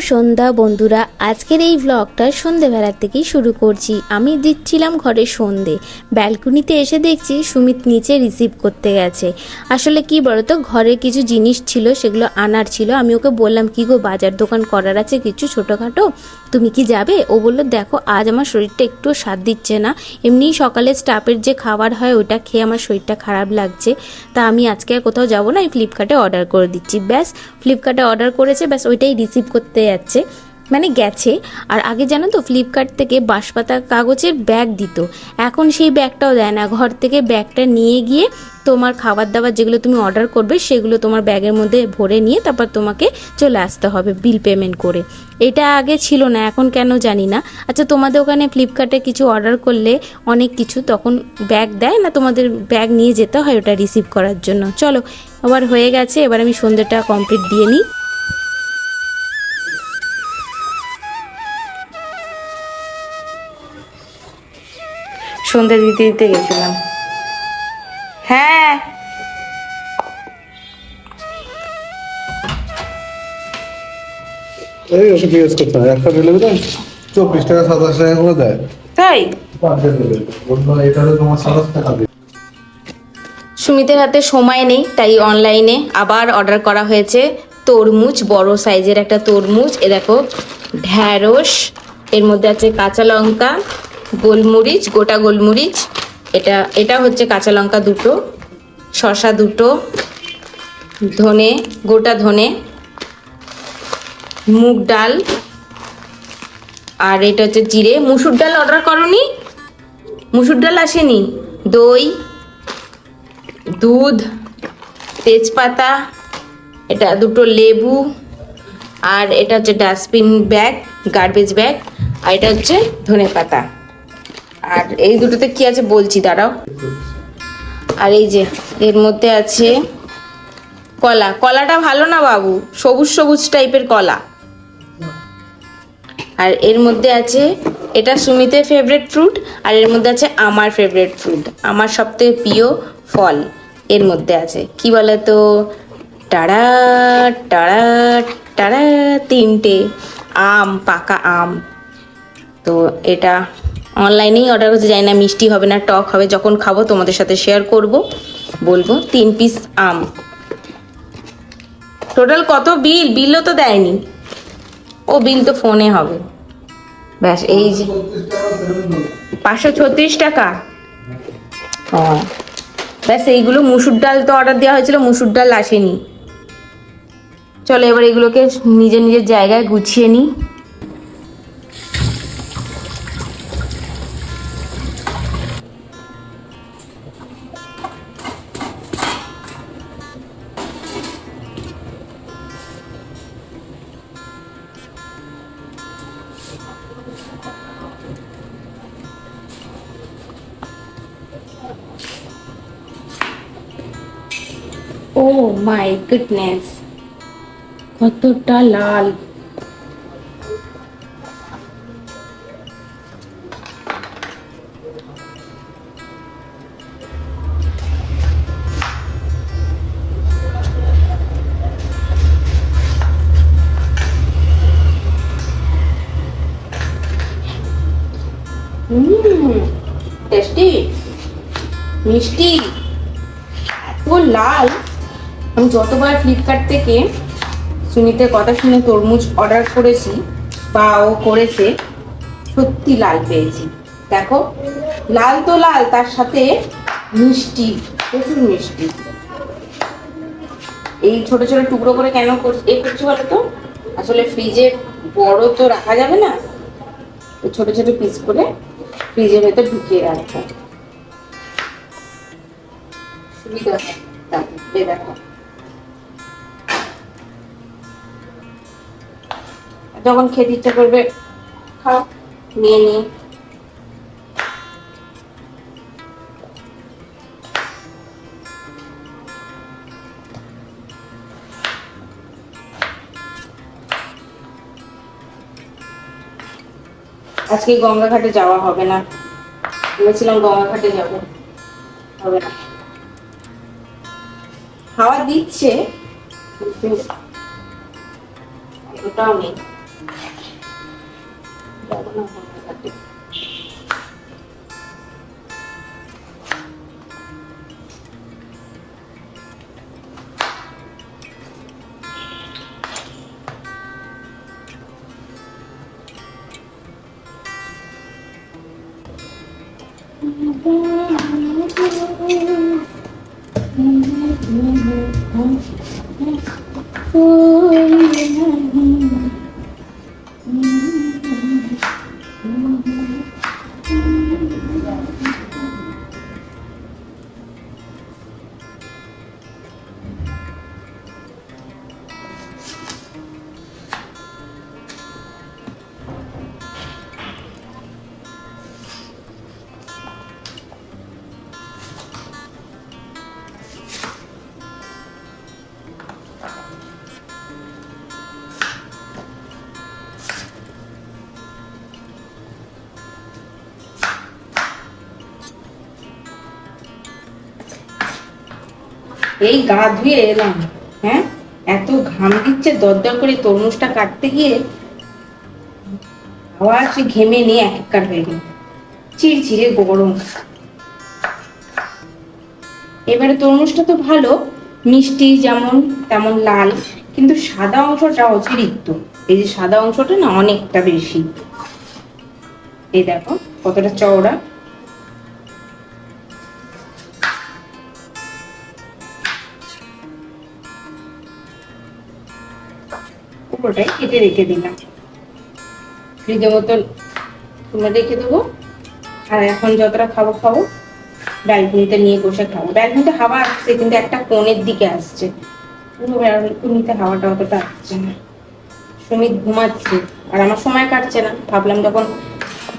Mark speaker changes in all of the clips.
Speaker 1: সন্ধ্যা বন্ধুরা, আজকের এই ব্লগটা সন্ধেবেলার থেকেই শুরু করছি। আমি দিচ্ছিলাম ঘরে সন্ধে, ব্যালকনিতে এসে দেখছি সুমিত নিচে রিসিভ করতে গেছে। আসলে কি বলতো, ঘরে কিছু জিনিস ছিল, সেগুলো আনার ছিল। আমি ওকে বললাম, কি গো, বাজার দোকান করার আছে কিছু ছোটোখাটো, তুমি কি যাবে? ও বললো, দেখো আজ আমার শরীরটা একটু সাথ দিচ্ছে না, এমনিই সকালে স্টাফের যে খাবার হয় ওটা খেয়ে আমার শরীরটা খারাপ লাগছে, তা আমি আজকে আর কোথাও যাবো না, আমি ফ্লিপকার্টে অর্ডার করে দিচ্ছি। ব্যাস, ফ্লিপকার্টে অর্ডার করেছে, ব্যাস ওইটাই রিসিভ করতে যাচ্ছে, মানে গেছে। আর আগে জানো তো, ফ্লিপকার্ট থেকে বাঁশপাতা কাগজের ব্যাগ দিত, এখন সেই ব্যাগটাও দেয় না। ঘর থেকে ব্যাগটা নিয়ে গিয়ে তোমার খাবার দাবার যেগুলো তুমি অর্ডার করবে সেগুলো তোমার ব্যাগের মধ্যে ভরে নিয়ে তারপর তোমাকে চলে আসতে হবে বিল পেমেন্ট করে। এটা আগে ছিল না, এখন কেন জানি না। আচ্ছা, তোমাদের ওখানে ফ্লিপকার্টে কিছু অর্ডার করলে অনেক কিছু তখন ব্যাগ দেয় না, তোমাদের ব্যাগ নিয়ে যেতে হয় ওটা রিসিভ করার জন্য? চলো, আবার হয়ে গেছে, এবার আমি সন্ধ্যেটা কমপ্লিট দিয়ে নিই। সন্ধ্যে দিতে দিতে গেছিলাম। হ্যাঁ,
Speaker 2: এই ওষুধ জিজ্ঞেস করতে হয়, একটা দিলে বুঝলেন 24 টাকা 27 টাকা করে দেয়।
Speaker 1: তাই
Speaker 2: এটাতে তোমার 27 টাকা দেয়।
Speaker 1: সুমিতের হাতে সময় নেই, তাই অনলাইনে আবার অর্ডার করা হয়েছে তরমুজ, বড় সাইজের একটা তরমুজ। এ দেখো, ঢ্যাঁড়স, এর মধ্যে আছে কাঁচা লঙ্কা, গোলমরিচ, গোটা গোলমরিচ, এটা হচ্ছে কাঁচা লঙ্কা দুটো, শসা দুটো, ধনে, গোটা ধনে, মুগ ডাল, আর এটা হচ্ছে জিরে। মুসুর ডাল অর্ডার করনি? মুসুর ডাল আসেনি। দই, দুধ, তেজপাতা, এটা দুটো লেবু, আর এটা হচ্ছে ডাস্টবিন ব্যাগ, গার্বেজ ব্যাগ, আর এটা হচ্ছে ধনে পাতা। আর এই দুটোতে কি আছে বলছি, দাঁড়াও। আর এই যে এর মধ্যে আছে কলা। কলাটা ভালো না বাবু, সবুজ সবুজ টাইপের কলা। আর এর মধ্যে আছে, এটা সুমিতের ফেভারিট ফ্রুট, আর এর মধ্যে আছে আমার ফেভারিট ফ্রুট, আমার সবথেকে প্রিয় ফল। এর মধ্যে আছে কি বলে তো, টাড়া টাড়া টাড়া, তিনটে আম, পাকা আম। তো এটা অনলাইনেই অর্ডার করতে, যাই না মিষ্টি হবে না টক হবে, যখন খাবো তোমাদের সাথে শেয়ার করব, বলবো। 3 পিস আম। টোটাল কত বিল? বিলও তো দেয়নি। ও বিল তো ফোনে হবে। ব্যাস, এই যে 536 টাকা। ও ব্যাস, এইগুলো। মুসুর ডাল তো অর্ডার দেওয়া হয়েছিল, মুসুর ডাল আসেনি। চলো এবার এগুলোকে নিজের নিজের জায়গায় গুছিয়ে নিই। ও মাই গুডনেস, কতটা লাল! টেস্টি, মিষ্টি, এত লাল। আমি যতবার ফ্লিপকার্ট থেকে সুমিতের কথা শুনে তরমুজ অর্ডার করেছি বা ও করেছে, সত্যি লাল পেয়েছি। দেখো, লাল তো লাল, তার সাথে মিষ্টি, প্রচুর মিষ্টি। এই ছোট ছোট টুকরো করে কেন করছি বলো তো? আসলে ফ্রিজে বড় তো রাখা যাবে না, তো ছোট ছোট পিস করে ফ্রিজের ভেতর ঢুকিয়ে রাখবো, সুবিধা হয়। দেখো, যখন খেতে ইচ্ছা করবে খাও, নিয়ে নিয়ে। আজকে গঙ্গা ঘাটে যাওয়া হবে না, ভেবেছিলাম গঙ্গা ঘাটে যাব, হবে না। হাওয়া দিচ্ছে কিন্তু অতটাও নেই।
Speaker 3: এই গা ধুয়ে এলাম, হ্যাঁ এত ঘাম দিচ্ছে দরদর করে তরমুজটা কাটতে গিয়ে আবার সে ঘেমে নিয়ে একাকার হয়ে গেল, চিড়চিড়ে গরম। এবারে তরমুজটা তো ভালো, মিষ্টি যেমন তেমন লাল, কিন্তু সাদা অংশটা অতিরিক্ত। এই যে সাদা অংশটা না অনেকটা বেশি, এই দেখো কতটা চওড়া। পুরোটাই কেটে রেখে দিলাম, ফ্রিজের মতন তুলে রেখে দেবো। আর এখন যতটা খাবো খাবো, ব্যালকনিতে নিয়ে বসে খাবো। ব্যালকনিতে হাওয়া আসছে, কিন্তু একটা কোণের দিকে আসছে, পুরো ব্যালকনিতে হাওয়াটা অতটা আসছে না। সুমিত ঘুমাচ্ছে আর আমার সময় কাটছে না, ভাবলাম যখন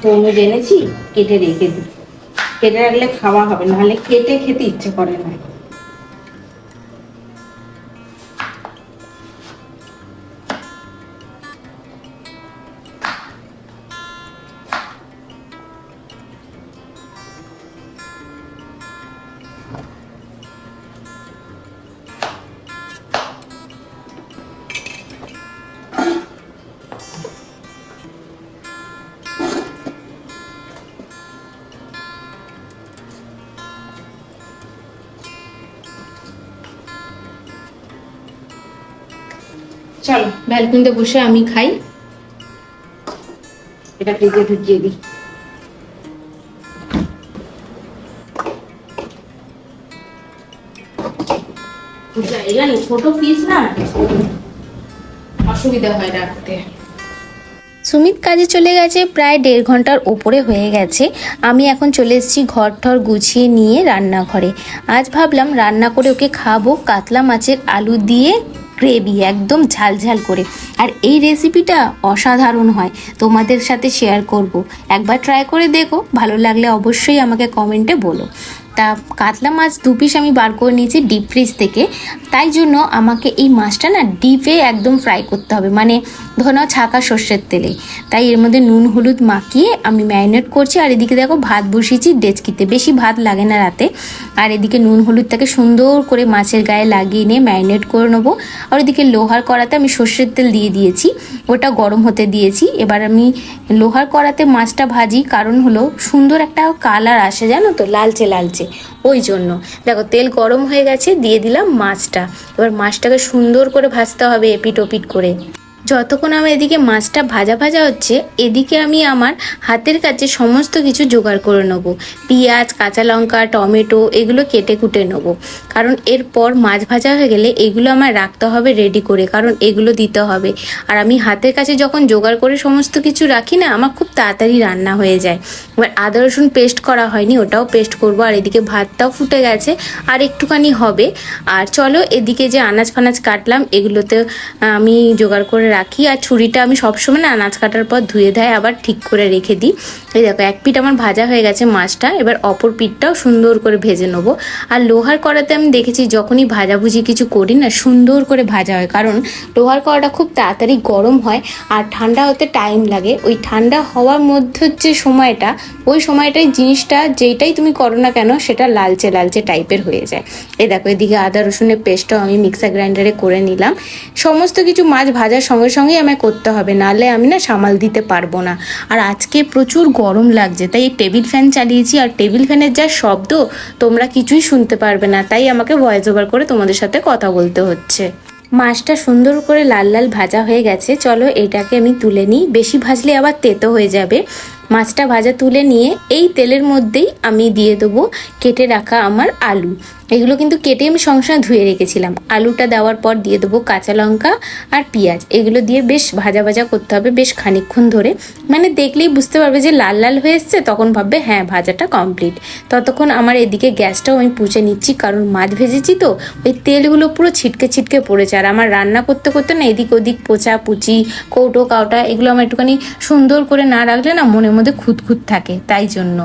Speaker 3: তরমুজ এনেছি কেটে রেখে দিই, কেটে রাখলে খাওয়া হবে, নাহলে কেটে খেতে ইচ্ছে করে না। চলো ব্যালকনিতে বসে আমি খাই, এটা ফ্রিজে ঢুকিয়ে দিই। জায়গা নেই, ছোট পিস না, অসুবিধা হয় রাখতে।
Speaker 1: সুমিত কাজে চলে গেছে, প্রায় 1.5 ঘন্টার ওপরে হয়ে গেছে। আমি এখন চলে এসেছি ঘর ঠর গুছিয়ে নিয়ে রান্নাঘরে। আজ ভাবলাম রান্না করে ওকে খাবো কাতলা মাছের আলু দিয়ে গ্রেভি, একদম ঝালঝাল করে। আর এই রেসিপিটা অসাধারণ হয়, তোমাদের সাথে শেয়ার করব। একবার ট্রাই করে দেখো, ভালো লাগলে অবশ্যই আমাকে কমেন্টে বলো। তা কাতলা মাছ 2 পিস আমি বার করে নিয়েছি ডিপ ফ্রিজ থেকে, তাই জন্য আমাকে এই মাছটা না ডিপে একদম ফ্রাই করতে হবে, মানে ধরো ছাকা সর্ষের তেলে। তাই এর মধ্যে নুন হলুদ মাখিয়ে আমি ম্যারিনেট করছি। আর এদিকে দেখো ভাত বসিয়েছি ডেচকিতে, বেশি ভাত লাগে না রাতে। আর এদিকে নুন হলুদটাকে সুন্দর করে মাছের গায়ে লাগিয়ে নিয়ে ম্যারিনেট করে নেবো। আর এদিকে লোহার কড়াতে আমি সর্ষের তেল দিয়ে দিয়েছি, ওটা গরম হতে দিয়েছি। এবার আমি লোহার কড়াতে মাছটা ভাজি, কারণ হলো সুন্দর একটা কালার আসে জানো তো, লালচে লালচে, ওই জন্য। দেখো তেল গরম হয়ে গেছে, দিয়ে দিলাম মাছটা। এবার মাছটাকে সুন্দর করে ভাজতে হবে এপিট ওপিট করে। যতক্ষণ আমার এদিকে মাছটা ভাজা ভাজা হচ্ছে, এদিকে আমি আমার হাতের কাছে সমস্ত কিছু জোগাড় করে নেবো। পেঁয়াজ, কাঁচা লঙ্কা, টমেটো এগুলো কেটে কুটে নেবো, কারণ এরপর মাছ ভাজা হয়ে গেলে এগুলো আমার রাখতে হবে রেডি করে, কারণ এগুলো দিতে হবে। আর আমি হাতের কাছে যখন জোগাড় করে সমস্ত কিছু রাখি না, আমার খুব তাড়াতাড়ি রান্না হয়ে যায়। এবার আদা রসুন পেস্ট করা হয়নি, ওটাও পেস্ট করবো। আর এদিকে ভাতটাও ফুটে গেছে, আর একটুখানি হবে। আর চলো এদিকে যে আনাজ ফানাজ কাটলাম, এগুলোতে আমি জোগাড় করে রাখি। আর ছুরিটা আমি সবসময় না আনাজ কাটার পর ধুয়ে দেয় আবার ঠিক করে রেখে দিই। এই দেখো এক পিঠ আমার ভাজা হয়ে গেছে মাছটা, এবার অপর পিঠটাও সুন্দর করে ভেজে নেবো। আর লোহার কড়াতে আমি দেখেছি যখনই ভাজাভুজি কিছু করি না, সুন্দর করে ভাজা হয়, কারণ লোহার কড়াটা খুব তাড়াতাড়ি গরম হয় আর ঠান্ডা হতে টাইম লাগে। ওই ঠান্ডা হওয়ার মধ্যে যে সময়টা, ওই সময়টাই জিনিসটা যেইটাই তুমি করো না কেন সেটা লালচে লালচে টাইপের হয়ে যায়। এই দেখো এদিকে আদা রসুনের পেস্টটাও আমি মিক্সার গ্রাইন্ডারে করে নিলাম। সমস্ত কিছু মাছ ভাজার সঙ্গে সঙ্গে সঙ্গেই আমায় করতে হবে, নাহলে আমি না সামাল দিতে পারবো না। আর আজকে প্রচুর গরম লাগছে, তাই এই টেবিল ফ্যান চালিয়েছি, আর টেবিল ফ্যানের যা শব্দ তোমরা কিছুই শুনতে পারবে না, তাই আমাকে ভয়েস ওভার করে তোমাদের সাথে কথা বলতে হচ্ছে। মাছটা সুন্দর করে লাল লাল ভাজা হয়ে গেছে, চলো এটাকে আমি তুলে নিই, বেশি ভাজলে আবার তেতো হয়ে যাবে। মাছটা ভাজা তুলে নিয়ে এই তেলের মধ্যেই আমি দিয়ে দেবো কেটে রাখা আমার আলু। এগুলো কিন্তু কেটে আমি সঙ্গে সঙ্গে ধুয়ে রেখেছিলাম। আলুটা দেওয়ার পর দিয়ে দেবো কাঁচা লঙ্কা আর পেঁয়াজ, এগুলো দিয়ে বেশ ভাজা ভাজা করতে হবে বেশ খানিকক্ষণ ধরে, মানে দেখলেই বুঝতে পারবে যে লাল লাল হয়ে এসছে, তখন ভাববে হ্যাঁ ভাজাটা কমপ্লিট। ততক্ষণ আমার এদিকে গ্যাসটাও আমি পুছে নিচ্ছি, কারণ মাছ ভেজেছি তো ওই তেলগুলো পুরো ছিটকে ছিটকে পড়েছে, আর আমার রান্না করতে করতে না এদিক ওদিক পোচা পুচি কৌটো কাউটা এগুলো আমার একটুখানি সুন্দর করে না রাখলে না মনের মধ্যে খুঁতখুত থাকে, তাই জন্য।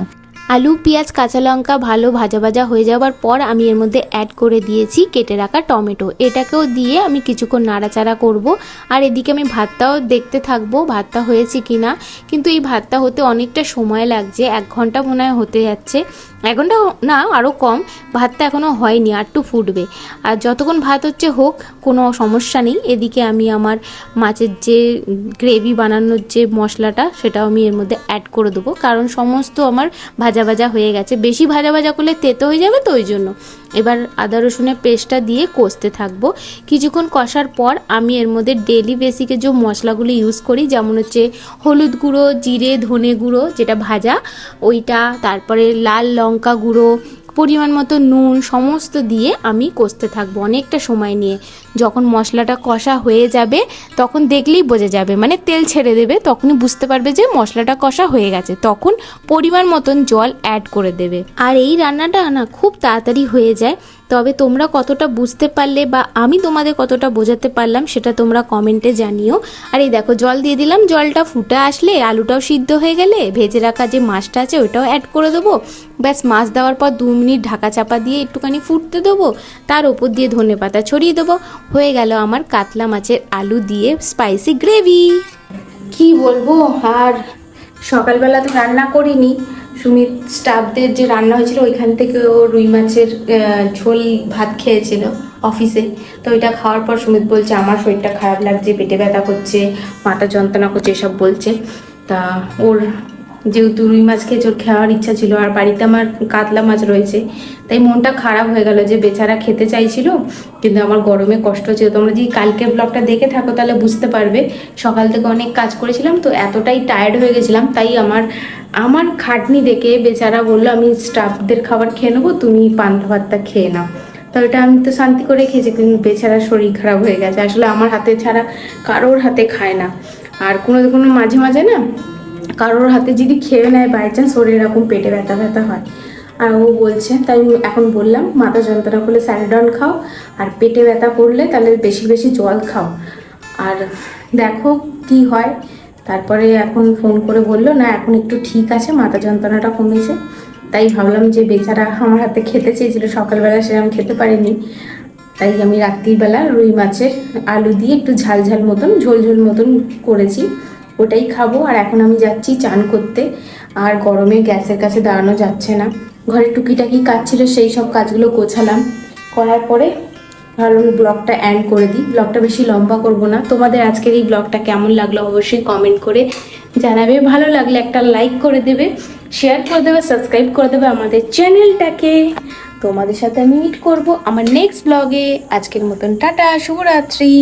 Speaker 1: আলু পেঁয়াজ কাঁচা লঙ্কা ভালো ভাজা ভাজা হয়ে যাওয়ার পর আমি এর মধ্যে অ্যাড করে দিয়েছি কেটে রাখা টমেটো, এটাকেও দিয়ে আমি কিছুক্ষণ নাড়াচাড়া করব। আর এদিকে আমি ভাতটাও দেখতে থাকবো ভাতটা হয়েছে কি না, কিন্তু এই ভাতটা হতে অনেকটা সময় লাগছে, 1 ঘন্টা মনে হয় হতে যাচ্ছে, 1 ঘন্টা না আরও কম, ভাতটা এখনও হয়নি, আর একটু ফুটবে। আর যতক্ষণ ভাত হচ্ছে হোক, কোনো সমস্যা নেই। এদিকে আমি আমার মাছের যে গ্রেভি বানানোর যে মশলাটা সেটাও আমি এর মধ্যে অ্যাড করে দেবো, কারণ সমস্ত আমার ভাজা ভাজা হয়ে গেছে, বেশি ভাজা ভাজা করলে তেতো হয়ে যাবে, তো ওই জন্য। এবার আদা রসুনের পেস্টটা দিয়ে কষতে থাকবো। কিছুক্ষণ কষার পর আমি এর মধ্যে ডেলি বেসিকে যে মশলাগুলো ইউজ করি, যেমন হচ্ছে হলুদ গুঁড়ো, জিরে ধনে গুঁড়ো যেটা ভাজা ওইটা, তারপরে লাল লঙ্কা গুঁড়ো, পরিমাণ মতো নুন, সমস্ত দিয়ে আমি কষতে থাকবো অনেকটা সময় নিয়ে। যখন মশলাটা কষা হয়ে যাবে তখন দেখলেই বোঝা যাবে, মানে তেল ছেড়ে দেবে, তখনই বুঝতে পারবে যে মশলাটা কষা হয়ে গেছে, তখন পরিমাণ মতন জল অ্যাড করে দেবে। আর এই রান্নাটা না খুব তাড়াতাড়ি হয়ে যায়, তবে তোমরা কতটা বুঝতে পারলে বা আমি তোমাদের কতটা বোঝাতে পারলাম সেটা তোমরা কমেন্টে জানিও। আর এই দেখো জল দিয়ে দিলাম, জলটা ফুটে আসলে আলুটাও সিদ্ধ হয়ে গেলে ভেজে রাখা যে মাছটা আছে ওটাও অ্যাড করে দেবো। ব্যাস মাছ দেওয়ার পর 2 মিনিট ঢাকা চাপা দিয়ে একটুখানি ফুটতে দেবো, তার ওপর দিয়ে ধনেপাতা ছড়িয়ে দেবো, হয়ে গেল আমার কাতলা মাছের আলু দিয়ে স্পাইসি গ্রেভি। কি বলবো, আর সকালবেলা তো রান্না করিনি, সুমিত স্টাফদের যে রান্না হয়েছিল ওইখান থেকে ও রুই মাছের ঝোল ভাত খেয়েছিল অফিসে, তো ওইটা খাওয়ার পর সুমিত বলছে আমার শরীরটা খারাপ লাগছে, পেটে ব্যথা করছে, মাথা যন্ত্রণা করছে, এসব বলছে। তা ওর যেহেতু রুই মাছ খেয়েছে ওর খাওয়ার ইচ্ছা ছিল, আর বাড়িতে আমার কাতলা মাছ রয়েছে, তাই মনটা খারাপ হয়ে গেল যে বেচারা খেতে চাইছিল, কিন্তু আমার গরমে কষ্ট হচ্ছিল। তোমরা যদি কালকের ব্লগটা দেখে থাকো তাহলে বুঝতে পারবে, সকাল থেকে অনেক কাজ করেছিলাম তো এতটাই টায়ার্ড হয়ে গেছিলাম, তাই আমার খাটনি দেখে বেচারা বললো আমি স্টাফদের খাবার খেয়ে নেবো, তুমি পান্তা ভাতটা খেয়ে নাও। তো ওটা আমি তো শান্তি করে খেয়েছি, কিন্তু বেচারার শরীর খারাপ হয়ে গেছে। আসলে আমার হাতে ছাড়া কারোর হাতে খায় না, আর কোনো মাঝে মাঝে না কারোর হাতে যদি খেয়ে নেয় বাই চান্স ওর এরকম পেটে ব্যথা ব্যথা হয়। আর ও বলছে, তাই এখন বললাম মাথা যন্ত্রণা করলে স্যারিডন খাও, আর পেটে ব্যথা করলে তাহলে বেশি বেশি জল খাও, আর দেখো কি হয়। তারপরে এখন ফোন করে বললো না এখন একটু ঠিক আছে, মাথা যন্ত্রণাটা কমেছে। তাই ভাবলাম যে বেচারা আমার হাতে খেতে চেয়েছিল, সকালবেলা সেরকম খেতে পারিনি, তাই আমি রাত্রিবেলা রুই মাছের আলু দিয়ে একটু ঝাল ঝাল মতন ঝোল ঝোল মতন করেছি, ওটাই খাবো। আর এখন আমি যাচ্ছি চান করতে, আর গরমে গ্যাসের কাছে দাঁড়ানো যাচ্ছে না। ঘরে টুকিটাকি কাজ ছিল, সেই সব কাজগুলো গোছালাম, করার পরে ভাবলাম ব্লগটা এন্ড করে দিই। ব্লগটা বেশি লম্বা করব না। তোমাদের আজকের এই ব্লগটা কেমন লাগলো অবশ্যই কমেন্ট করে জানাবে, ভালো লাগলে একটা লাইক করে দেবে, শেয়ার করে দেবে, সাবস্ক্রাইব করে দেবে আমাদের চ্যানেলটাকে। তোমাদের সাথে আমি মিট করব আমার নেক্সট ব্লগে। আজকের মতন টাটা, শুভরাত্রি।